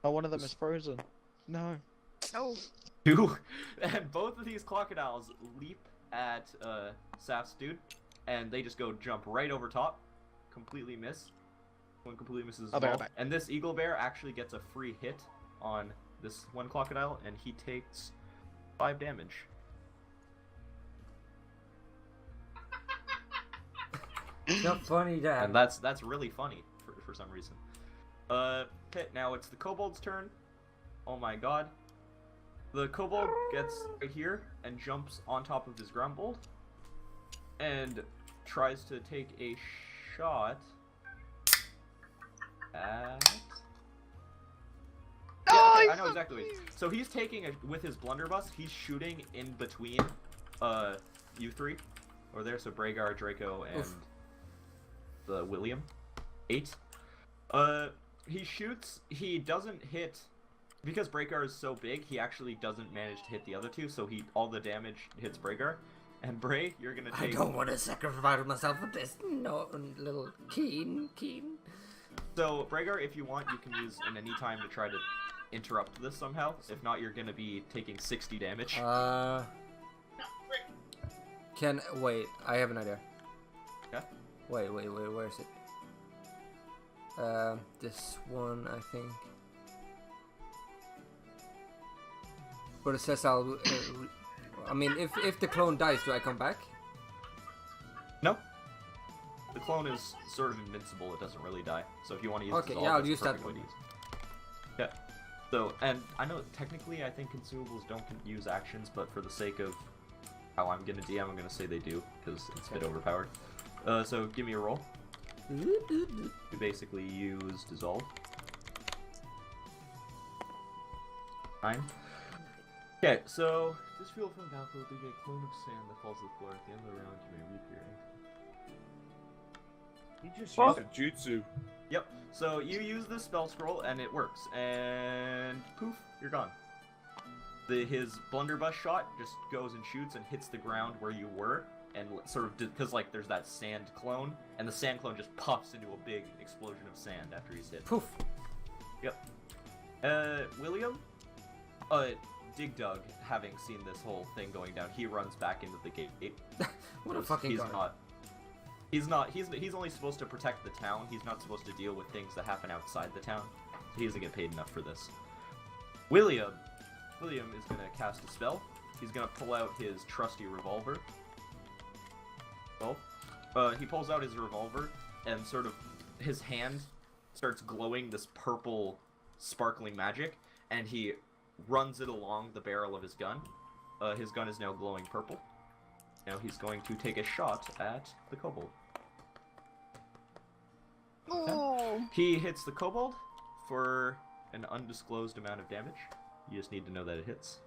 Oh, one of them is frozen. No. Oh. 2, and both of these crocodiles leap at Saph's dude, and they just go jump right over top, completely miss. One completely misses as well. And this eagle bear actually gets a free hit on this one crocodile, and he takes 5 damage. It's not funny, Dad. And that's really funny for some reason. Okay, now it's the kobold's turn. Oh my god. The kobold gets right here and jumps on top of his grumbled and tries to take a shot at... Oh, Yeah, okay, I know exactly what So he's taking with his blunderbuss, he's shooting in between you 3 over there, so Braigar, Draco, and Oof. the William. 8. He shoots. He doesn't hit. Because Braigar is so big, he actually doesn't manage to hit the other two, so all the damage hits Braigar. And Bray, you're gonna take... I don't want to sacrifice myself for this. No, little keen. So, Braigar, if you want, you can use in any time to try to interrupt this somehow. If not, you're gonna be taking 60 damage. Wait, I have an idea. Yeah? Wait, where is it? This one, I think. But it says I'll... I mean, if the clone dies, do I come back? No. The clone is sort of invincible, it doesn't really die. So if you want to use okay, yeah, I'll use that one. Yeah. So, and I know technically I think consumables don't use actions, but for the sake of how I'm gonna DM, I'm gonna say they do, because it's a bit overpowered. So give me a roll. You basically use Dissolve. 9. Okay, so this field from battlefield, you get a clone of sand that falls to the floor. At the end of the round, you may reappear. He just used a jutsu. Yep. So you use this spell scroll and it works, and poof, you're gone. His blunderbuss shot just goes and shoots and hits the ground where you were, and sort of because like there's that sand clone, and the sand clone just puffs into a big explosion of sand after he's hit. Poof. Yep. William. Dig Dug, having seen this whole thing going down, he runs back into the gate. What a fucking guard. He's only supposed to protect the town. He's not supposed to deal with things that happen outside the town. He doesn't get paid enough for this. William is gonna cast a spell. He's gonna pull out his trusty revolver. Well, he pulls out his revolver, and sort of his hand starts glowing this purple, sparkling magic, and he runs it along the barrel of his gun. His gun is now glowing purple. Now he's going to take a shot at the kobold. Ooh. He hits the kobold for an undisclosed amount of damage. You just need to know that it hits.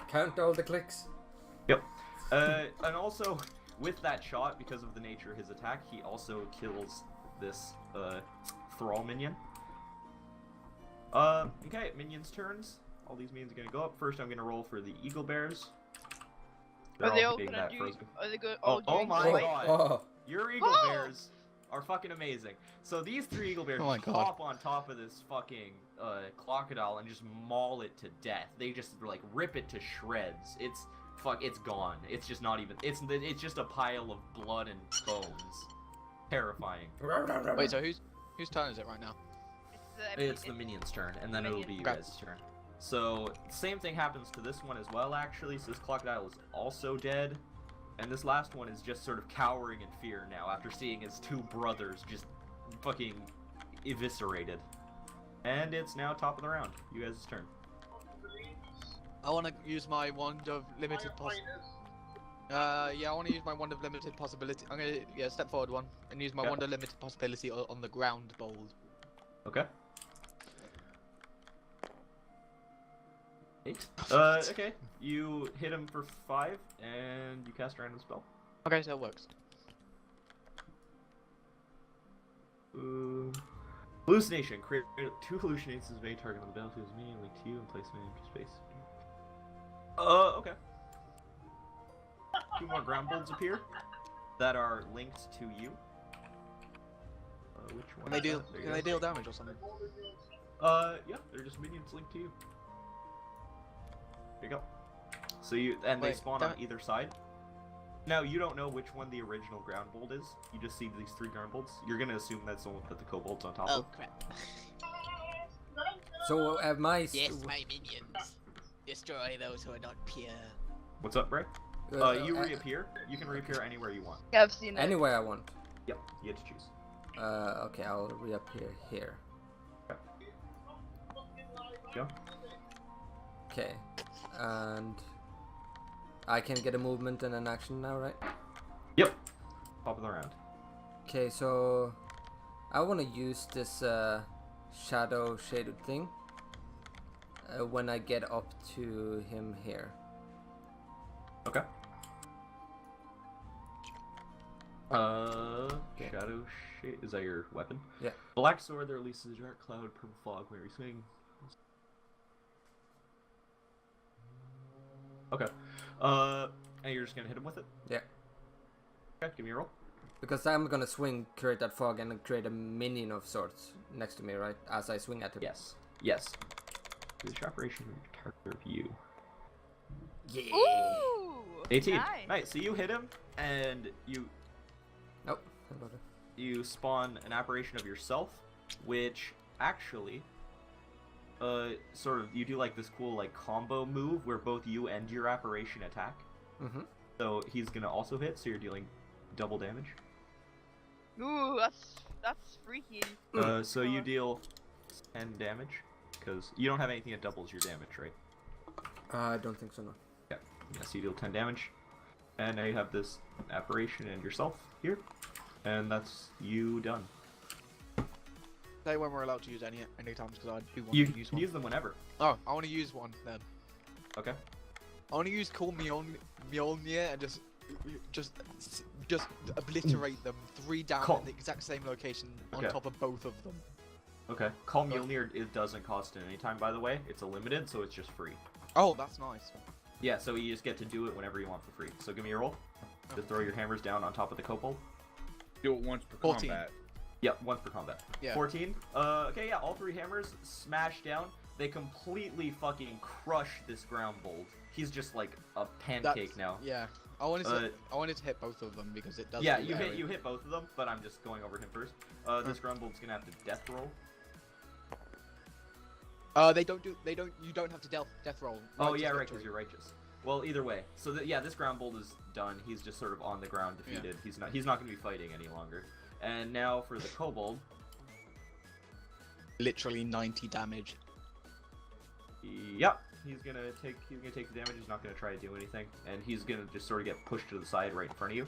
Count all the clicks. Yep. And also, with that shot, because of the nature of his attack, he also kills this thrall minion. Okay, minions' turns. All these minions are gonna go up. First, I'm gonna roll for the eagle bears. Are they all big gonna that do? frozen. Are they good? Oh my fight? god! Oh. Your eagle Oh! bears are fucking amazing. So these 3 eagle bears Oh my God. hop on top of this fucking crocodile and just maul it to death. They just like rip it to shreds. It's gone. It's just not even. It's just a pile of blood and bones. Terrifying. Wait, so whose turn is it right now? It's the minion's turn, and then it'll be you guys' turn. So, same thing happens to this one as well, actually. So this crocodile is also dead. And this last one is just sort of cowering in fear now after seeing his 2 brothers just fucking eviscerated. And it's now top of the round. You guys' turn. I want to use my wand of limited yeah, I want to use my wand of limited possibility. I'm gonna step forward one and use my wand of limited possibility on the ground bold. Okay. 8. Okay. You hit him for 5, and you cast a random spell. Okay, so it works. Hallucination. Create 2 hallucinations of a target on the battlefield is immediately to you and place them in empty space. Okay. 2 more ground bolts appear that are linked to you. Which one? Can they deal damage or something? Yeah, they're just minions linked to you. There you go. So they Wait, spawn on either side. Now you don't know which one the original ground bolt is. You just see these 3 ground bolts. You're gonna assume that's the one with the kobolds on top Oh of. crap. So my Yes, my minions. Destroy those who are not pure. What's up, Bray? You reappear. You can reappear anywhere you want. Yeah, I've seen it. anyway I want. Yep, you get to choose. Okay, I'll reappear here. Go. Okay, and I can get a movement and an action now, right? Yep. Top of the round. Okay, so I want to use this shadow shaded thing, when I get up to him here. Okay. Okay. Shadow Shade. Is that your weapon? Yeah. Black sword that releases a dark cloud, purple fog when you swing. Okay. And you're just gonna hit him with it? Yeah. Okay, give me a roll. Because I'm gonna swing, create that fog, and create a minion of sorts next to me, right? As I swing at him. Yes. Yes. The operation of your target view. Yeah. Ooh! 18. Nice. So you hit him, and you Nope. How about it? you spawn an apparition of yourself, which actually, sort of, you do like this cool like combo move where both you and your apparition attack. Mm-hmm. So he's gonna also hit, so you're dealing double damage. Ooh, that's freaky. So you deal 10 damage, because you don't have anything that doubles your damage, right? I don't think so, no. Yeah. So you deal 10 damage, and now you have this apparition and yourself here, and that's you done. Say when we're allowed to use any times, because I do want You to can use one. use them whenever. Oh, I want to use one then. Okay. I want to use Call Mjolnir and just obliterate them 3 down Call- in the exact same location on Okay. top of both of them. Okay. Call Mjolnir, it doesn't cost any time, by the way. It's a limited, so it's just free. Oh, that's nice. Yeah, so you just get to do it whenever you want for free. So give me a roll. To throw your hammers down on top of the kobold. Do it once per 14. combat. Yep, once per combat. Yeah. 14. Okay, yeah, all 3 hammers smash down. They completely fucking crush this ground bolt. He's just like a pancake now. Yeah. I wanted to hit both of them because it does. Yeah, do you area. hit both of them, but I'm just going over him first. This ground bolt's gonna have to death roll. You don't have to death roll. Oh Righteous yeah, right, victory. because you're righteous. Well, either way. So yeah, this ground bolt is done. He's just sort of on the ground, defeated. Yeah. He's not gonna be fighting any longer. And now for the kobold. Literally 90 damage. Yep, he's gonna take the damage. He's not gonna try to do anything, and he's gonna just sort of get pushed to the side right in front of you.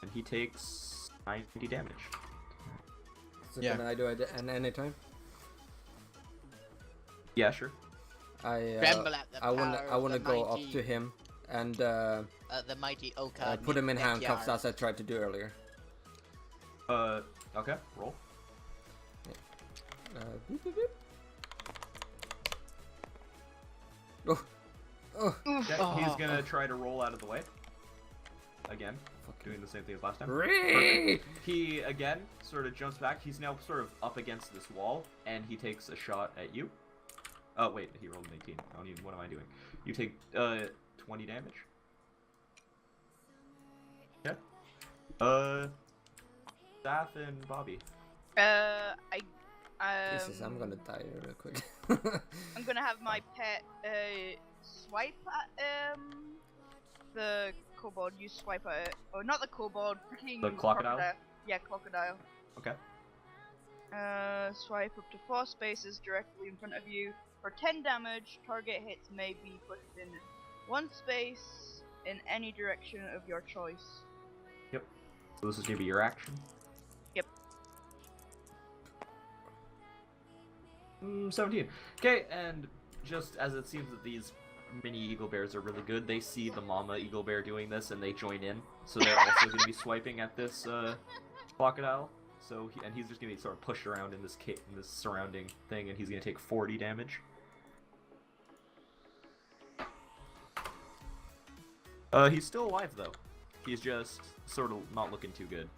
And he takes 90 damage. So Yeah. can I do it at any time? Yeah, sure. Tremble at the I wanna power of the go up mighty- to him and the mighty Ocard. put him in backyard. handcuffs as I tried to do earlier. Okay, roll. Boop, boop, boop. Oh, oh, Okay, Oh. he's gonna try to roll out of the way. Again, doing the same thing as last time. Ree! He again sort of jumps back. He's now sort of up against this wall, and he takes a shot at you. Oh wait, he rolled an 18. I don't even. What am I doing? You take 20 damage. Okay. Staff and Bobby. Jesus, I'm gonna die real quick. I'm gonna have my pet swipe at the kobold. You swipe at it. Oh, not the kobold. Freaking The crocodile? Yeah, crocodile. Okay. Swipe up to 4 spaces directly in front of you. For 10 damage, target hits may be pushed in 1 space in any direction of your choice. Yep. So this is gonna be your action. Yep. 17. Okay, and just as it seems that these mini eagle bears are really good, they see the mama eagle bear doing this and they join in. So they're also going to be swiping at this crocodile. So he's just going to be sort of pushed around in this surrounding thing, and he's going to take 40 damage. He's still alive though. He's just sort of not looking too good.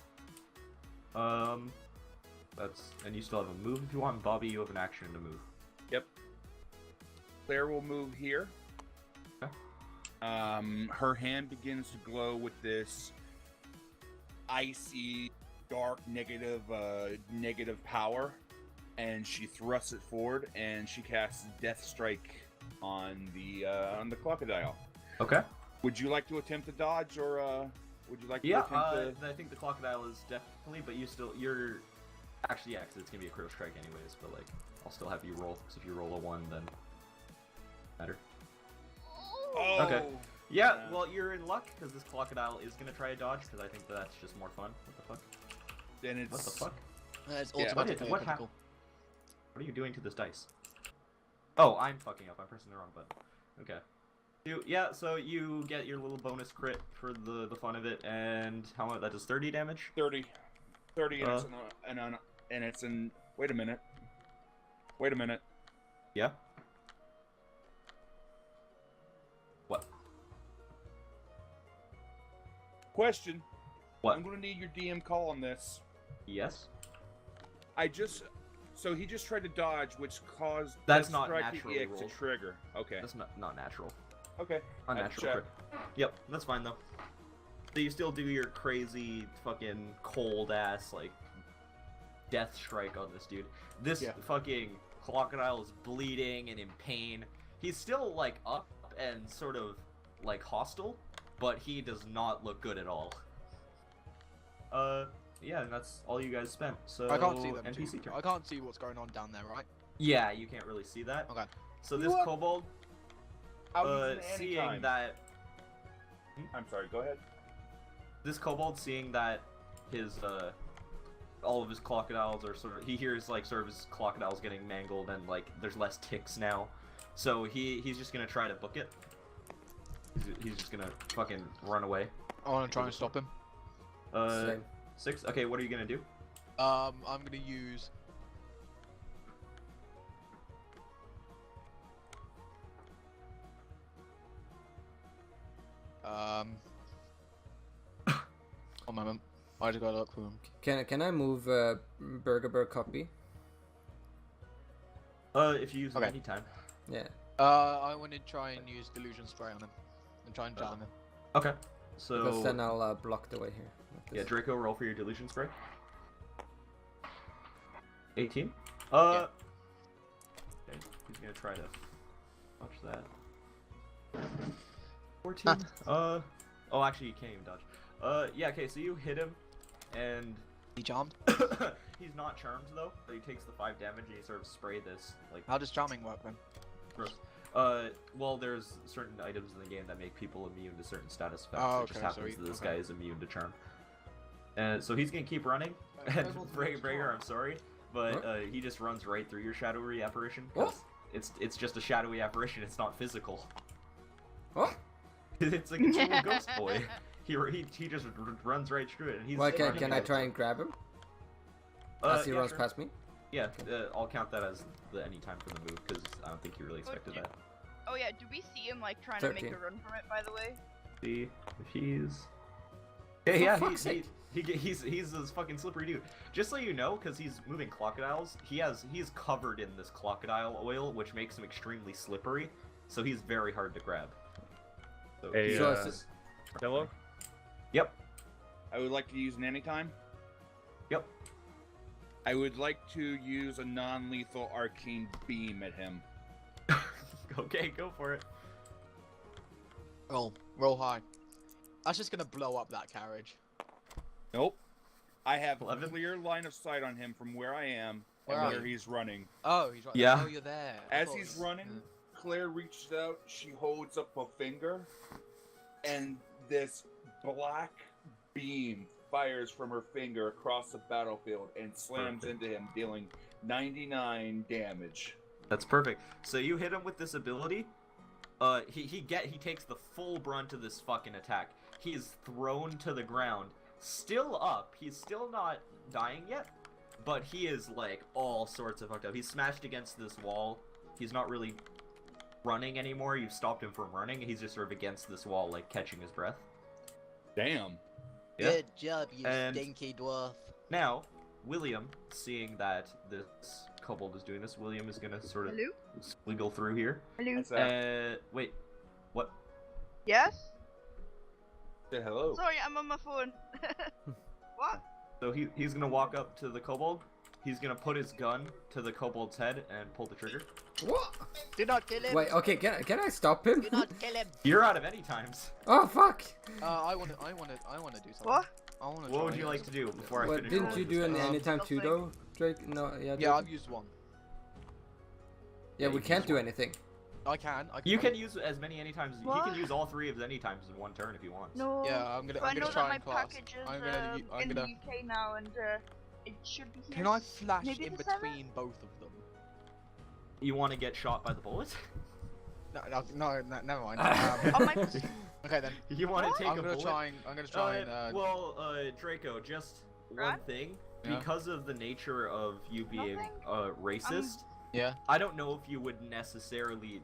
And you still have a move if you want. Bobby, you have an action to move. Yep. Claire will move here. Okay. Her hand begins to glow with this icy, dark, negative power, and she thrusts it forward, and she casts Death Strike on the crocodile. Okay. Would you like to attempt to dodge, or would you like to Yeah, attempt to? I think the crocodile is definitely, but you're actually, yeah, because it's gonna be a critical strike anyways. But like, I'll still have you roll. So if you roll a 1, then better. Oh. Okay. Yeah, well, you're in luck because this crocodile is gonna try to dodge because I think that's just more fun. What the fuck? Then it's What the fuck? It's Yeah. automatically What critical. What are you doing to this dice? Oh, I'm fucking up. I'm pressing the wrong button. Okay. Yeah, so you get your little bonus crit for the fun of it, and how much? That does 30 damage? 30. 30, and it's in... Wait a minute. Wait a minute. Yeah? What? Question. What? I'm gonna need your DM call on this. Yes? So he just tried to dodge, which caused... That's the not strike naturally EX to rolled. trigger. Okay. That's not natural. Okay. Unnatural crit. Yep, that's fine though. So you still do your crazy fucking cold ass like death strike on this dude. This fucking crocodile is bleeding and in pain. He's still like up and sort of like hostile, but he does not look good at all. Yeah, and that's all you guys spent. So I can't see them. NPC turn. I can't see what's going on down there, right? Yeah, you can't really see that. Okay. So this What? kobold, seeing that. I'm sorry. Go ahead. This kobold, seeing that his all of his crocodiles are sort of, he hears like sort of his crocodiles getting mangled and like there's less ticks now, so he's just gonna try to book it. He's just gonna fucking run away. I want to try and stop him. Same. 6. Okay, what are you gonna do? I'm gonna use. One moment. I just gotta look for him. Can I move Burgagur copy? If you use it Okay. anytime. Yeah. I want to try and use Delusion Spray on him and try and jam him. Okay. So Because then I'll block the way here. Like this. yeah, Draco, roll for your delusion spray. 18. Yeah. Okay. He's gonna try to watch that. 14. Oh, actually, you can't even dodge. Yeah. Okay, so you hit him, and He charmed. he's not charmed though. But he takes the 5 damage, and you sort of spray this like. How does charming work then? Gross. Well, there's certain items in the game that make people immune to certain status effects. Oh, It just okay, so happens he- that this okay. guy is immune to charm. And so he's gonna keep running. And Braigar, I'm sorry, but he just runs right through your shadowy apparition. 'Cause it's just a shadowy apparition. It's not physical. What? It's like a little ghost boy. He just runs right through it. And he's Why can running I at- try and grab him as he yeah, runs sure. past me? Yeah, I'll count that as the any time for the move because I don't think he really expected that. Oh yeah, do we see him like trying to make 13. a run from it? By the way. See if he's. For Yeah, fuck's sake. he's this fucking slippery dude. Just so you know, because he's moving crocodiles, he's covered in this crocodile oil, which makes him extremely slippery. So he's very hard to grab. So Hey, he's So just- Hello? Yep. I would like to use an anytime. Yep. I would like to use a non-lethal arcane beam at him. Okay, go for it. Roll high. That's just gonna blow up that carriage. Nope. I have 11? a clear line of sight on him from where I am Where and are where you? he's running. Oh, he's right. Yeah. Oh, you're there. I As thought he's it was- running, Claire reaches out, she holds up a finger, and this black beam fires from her finger across the battlefield and slams into him, dealing 99 damage. That's perfect. So you hit him with this ability. He takes the full brunt of this fucking attack. He is thrown to the ground, still up. He's still not dying yet, but he is like all sorts of fucked up. He's smashed against this wall. He's not really running anymore. You've stopped him from running. He's just sort of against this wall, like catching his breath. Damn. Yeah. Good job, you And- stinky dwarf. Now, William, seeing that this kobold is doing this, William is gonna sort of Hello? wiggle through here. Hello. What's that? Wait, what? Yes. Say hello. Sorry, I'm on my phone. What? So he's gonna walk up to the kobold. He's gonna put his gun to the kobold's head and pull the trigger. What? Do not kill him. Wait, okay, can I stop him? Do not kill him. You're out of any times. Oh fuck! I wanna do something. What? I wanna. What try would you and like do to do something. before I What, finish? didn't rolling you this do an guy? anytime too nothing. though, Drake? No, yeah. Yeah, Drake? I've used one. Yeah, we you can't use do one. anything. I can. You can use as many anytimes. You What? can use all 3 of his anytimes in one turn if you want. No. Yeah, I'm gonna. But I I'm know gonna that try my and class. package is I'm gonna. I'm in gonna. the UK now, and it should be here. Can I flash maybe in the 7th? between both of them? You want to get shot by the bullet? No, never mind. Oh my. Okay then. You want to take I'm a gonna bullet? try and. Well, Draco, just one Brad? thing. Yeah. Because of the nature of you being Nothing. racist, Yeah. I don't know if you would necessarily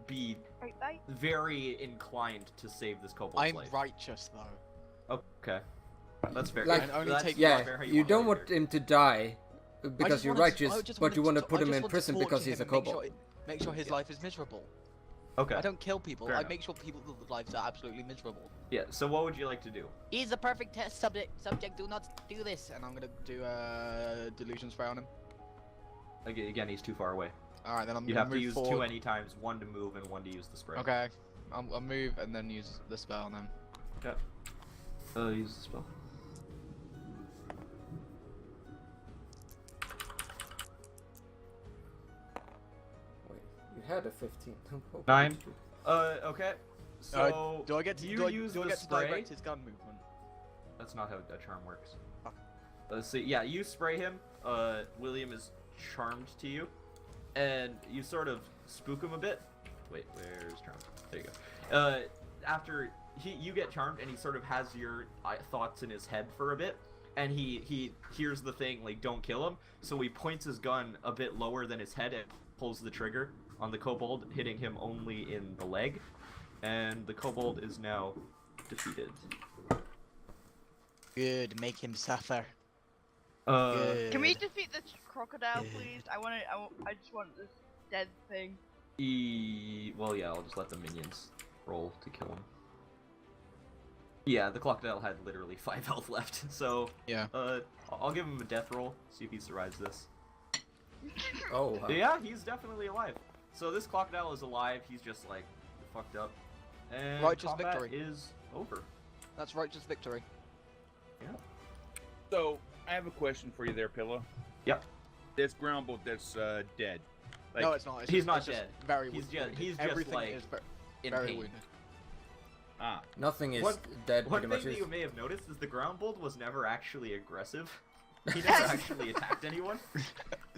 be Right, bye. very inclined to save this kobold's I'm life. righteous though. Okay. That's fair. Like- And only That's take- Yeah, fair how you don't want want to him to die I because just you're wanna- I righteous, just but you wanna want to put I him just in want to prison torture because he's a him and make kobold. Make sure his life is miserable. Okay. I don't kill people. Fair I enough. make sure people's lives are absolutely miserable. Yeah, so what would you like to do? He's the perfect test subject. Subject, do not do this. And I'm gonna do a delusion spray on him. Again, he's too far away. All right, then I'm You gonna have to move use forward. 2 any times, 1 to move and 1 to use the spray. Okay, I'll move and then use the spell on him. Use the spell. Wait, you had a 15. 9. Okay. So Do I get to you do I, use do I the get to spray? direct his gun movement? That's not how a charm works. Fuck. So yeah, you spray him. William is charmed to you, and you sort of spook him a bit. Wait, where's charm? There you go. After you get charmed, and he sort of has your thoughts in his head for a bit, and he hears the thing like "Don't kill him," so he points his gun a bit lower than his head and pulls the trigger on the kobold, hitting him only in the leg, and the kobold is now defeated. Good, make him suffer. Uh, Can we defeat the crocodile, please? I just want this dead thing. Well, yeah, I'll just let the minions roll to kill him. Yeah, the crocodile had literally 5 health left, so Yeah. I'll give him a death roll, see if he survives this. Oh, wow. Yeah, he's definitely alive. So this crocodile is alive. He's just like fucked up, and Righteous combat victory. is over. That's righteous victory. Yeah. So, I have a question for you there, Pillow. Yep. This ground bolt that's dead. Like, No, it's not. It's he's just, not it's just dead. Very He's wounded. just- he's just, Everything like, is In very pain. wounded. Nothing is One- dead One pretty thing much that is. you may have noticed is the ground bolt was never actually aggressive. He never actually attacked anyone. It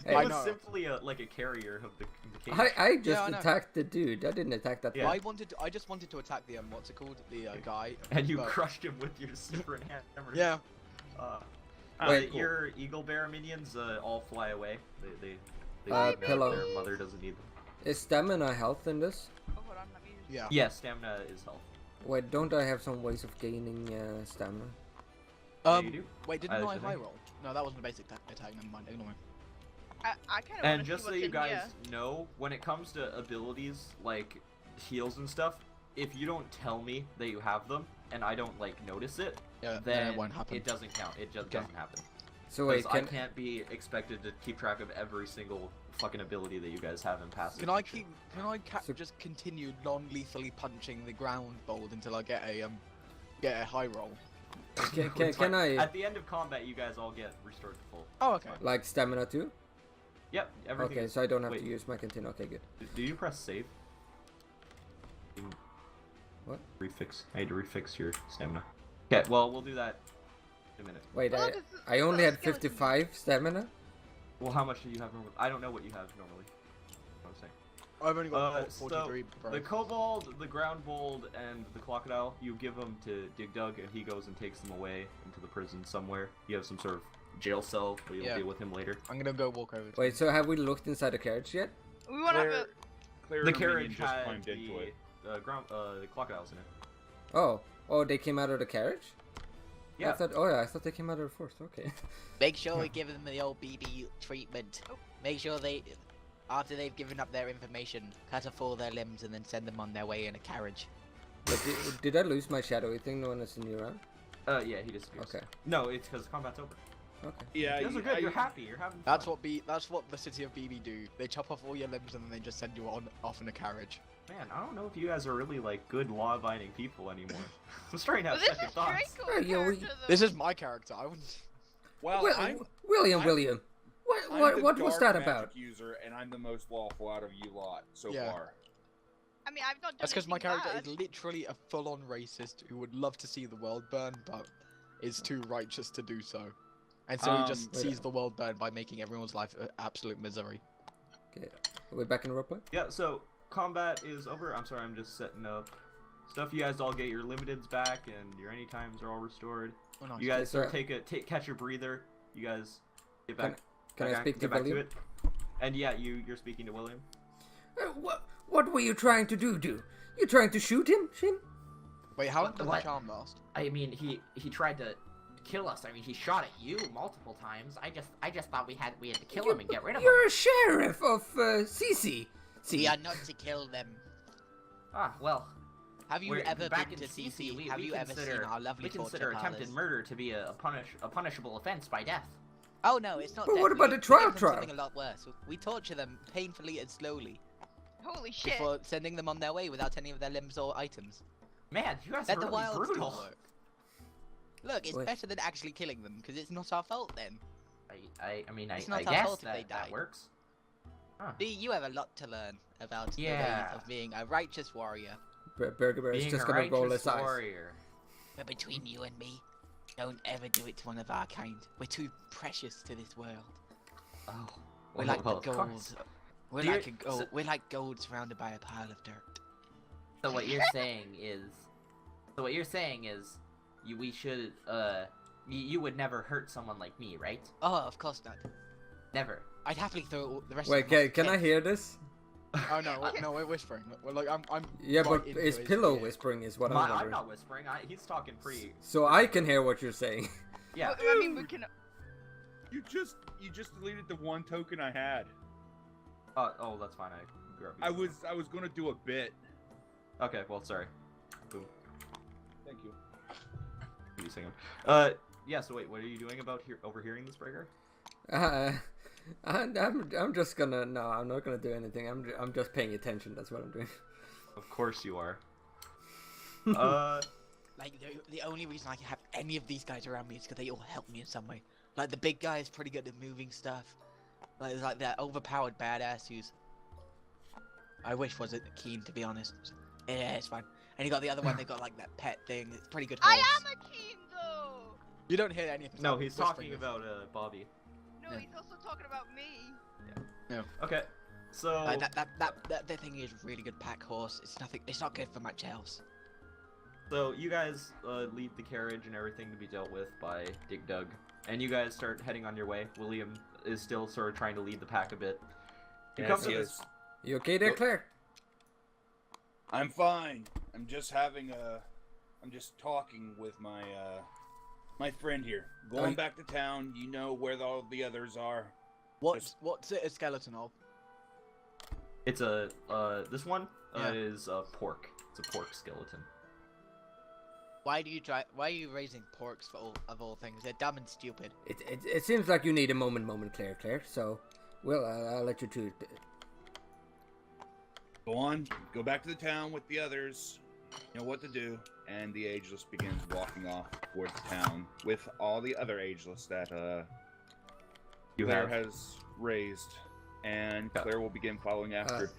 Hey, I was know. simply like a carrier of the cage. I just I know. attacked the dude. I didn't attack that Yeah. thing. I just wanted to attack the what's it called, the guy. And you but- crushed him with your super hammer. Yeah. Wait, cool. Your eagle bear minions all fly away. They Pillow. Their mother doesn't need them. Is stamina health in this? Oh, hold on, let me just... Yeah. Yeah, stamina is health. Wait, don't I have some ways of gaining stamina? Yeah, you do. Wait, didn't I did high I? roll? No, that wasn't a basic attack. Never mind. Ignore me. I kind of And want to just see so what's you in guys here. know, when it comes to abilities like heals and stuff, if you don't tell me that you have them and I don't like notice it, Yeah, then it won't happen. it doesn't count. It just Okay. doesn't happen. So wait, Because I can can't be expected to keep track of every single fucking ability that you guys have in passive. Can I and shit. So- just continue non-lethally punching the ground bold until I get a high roll? can, It's can fine. I At the end of combat, you guys all get restored to full. Oh, okay. like stamina too? Yep, everything. Okay, is- so I don't have wait. to use my continue. Okay, good. Do you press save? What? Refix. I had to refix your stamina. Okay, well, we'll do that in a minute. Wait, Look, it's a I only had skeleton. 55 stamina. Well, how much do you have normally? I don't know what you have normally. That's what I'm saying. I've only got So, 43. bro. The kobold, the ground bold, and the crocodile, you give them to Dig Dug, and he goes and takes them away into the prison somewhere. You have some sort of jail cell where you'll Yeah. deal with him later. I'm gonna go walk over. To Wait, so have we looked inside the carriage yet? We want to have a... Claire The and her minion carriage just had climbed into it. the crocodiles in it. Oh, they came out of the carriage? Yeah. I thought they came out of the forest. Okay. Make sure we give them the old BB treatment. Make sure they, after they've given up their information, cut off all their limbs and then send them on their way in a carriage. But did I lose my shadowy thing? No one has seen you around. Yeah, he disappears. Okay. No, it's because combat's over. Okay. Yeah, You guys are good. You're happy. You're having fun. That's what the city of BB do. They chop off all your limbs and then they just send you off in a carriage. Man, I don't know if you guys are really like good law-abiding people anymore. I'm starting to have Well, this second is thoughts. Draco Oh, yeah, we- character, though. This is my character. I wouldn't. Well, William, I'm- William. I'm What the was dark that magic about? user, and I'm the most lawful out of you lot so Yeah. far. I mean, I've not done That's because my anything character bad. is literally a full-on racist who would love to see the world burn, but is too righteous to do so. And so he just Wait. sees the world burn by making everyone's life absolute misery. Okay. Are we back in roleplay? Yeah, so combat is over. I'm sorry, I'm just setting up stuff. You guys all get your limiteds back, and your anytimes are all restored. Oh, nice. You guys Okay, catch your breather. You guys get back. Can I speak to get back William? to it. And yeah, you're speaking to William. What were you trying to do? You trying to shoot him, Shin? Wait, how long does the What? charm last? I mean, he tried to kill us. I mean, he shot at you multiple times. I just thought we had to kill him and get rid of him. You're a sheriff of CC. We are not to kill them. Ah, well. Have you we're ever back been in to CC? we Have you ever consider- seen our lovely We consider torture attempted parlors? murder to be a punishable offense by death. Oh no, it's not. But death. what about We- the trial we give them trial? Something a lot worse. We torture them painfully and slowly Holy shit. before sending them on their way without any of their limbs or items. Man, you guys Let are the really wilds brutal. do the work. Look, it's Wait. better than actually killing them because it's not our fault then. I mean, It's I not our guess fault if they that die. works. Huh. See, you have a lot to learn about the Yeah. ways of being a righteous warrior. Burgagur is Being just a gonna roll righteous his eyes. warrior. But between you and me, don't ever do it to one of our kind. We're too precious to this world. Oh, We're like well, the of course. gold. We're Do you- like a gold. so- We're like gold surrounded by a pile of dirt. So what you're saying is, we should, you would never hurt someone like me, right? Oh, of course not. Never. I'd happily throw the rest Wait, of them off can the I cliff. hear this? Oh no, we're whispering. We're like, I'm. Yeah, right but into is his Pillow ear. whispering is what I'm I'm wondering. not whispering. He's talking pretty. So I can hear what you're saying. Yeah. Well, I mean, we can. You just deleted the one token I had. Oh, that's fine. I grabbed you. I was gonna do a bit. Okay, well, sorry. Boom. Thank you. Give me a second. Yeah. So wait, what are you doing about overhearing this, Braigar? I'm just gonna no, I'm not gonna do anything. I'm just paying attention. That's what I'm doing. Of course you are. Like the only reason I can have any of these guys around me is because they all help me in some way. Like the big guy is pretty good at moving stuff. Like that overpowered badass who's I wish wasn't keen, to be honest. Yeah, it's fine. And you got the other one. They got like that pet thing. It's pretty good. I horse. am a keen though. You don't hear any of this. No, I'm he's whispering talking with- about Bobby. No, Yeah. he's also talking about me. Okay. So That thing is really good pack horse. It's nothing. It's not good for much else. So you guys leave the carriage and everything to be dealt with by Dig Dug, and you guys start heading on your way. William is still sort of trying to lead the pack a bit. You come to this. You okay there, Claire? I'm fine. I'm just talking with my friend here. Going you- back to town. You know where all the others are. What's it a skeleton of? It's a this one Yeah. is a pork. It's a pork skeleton. Why are you raising porks of all things? They're dumb and stupid. It seems like you need a moment, Claire. So, well, I'll let you to. Go on. Go back to the town with the others. You know what to do. And the Ageless begins walking off towards the town with all the other Ageless that You Claire have. has raised. And Yeah. Claire will begin following after.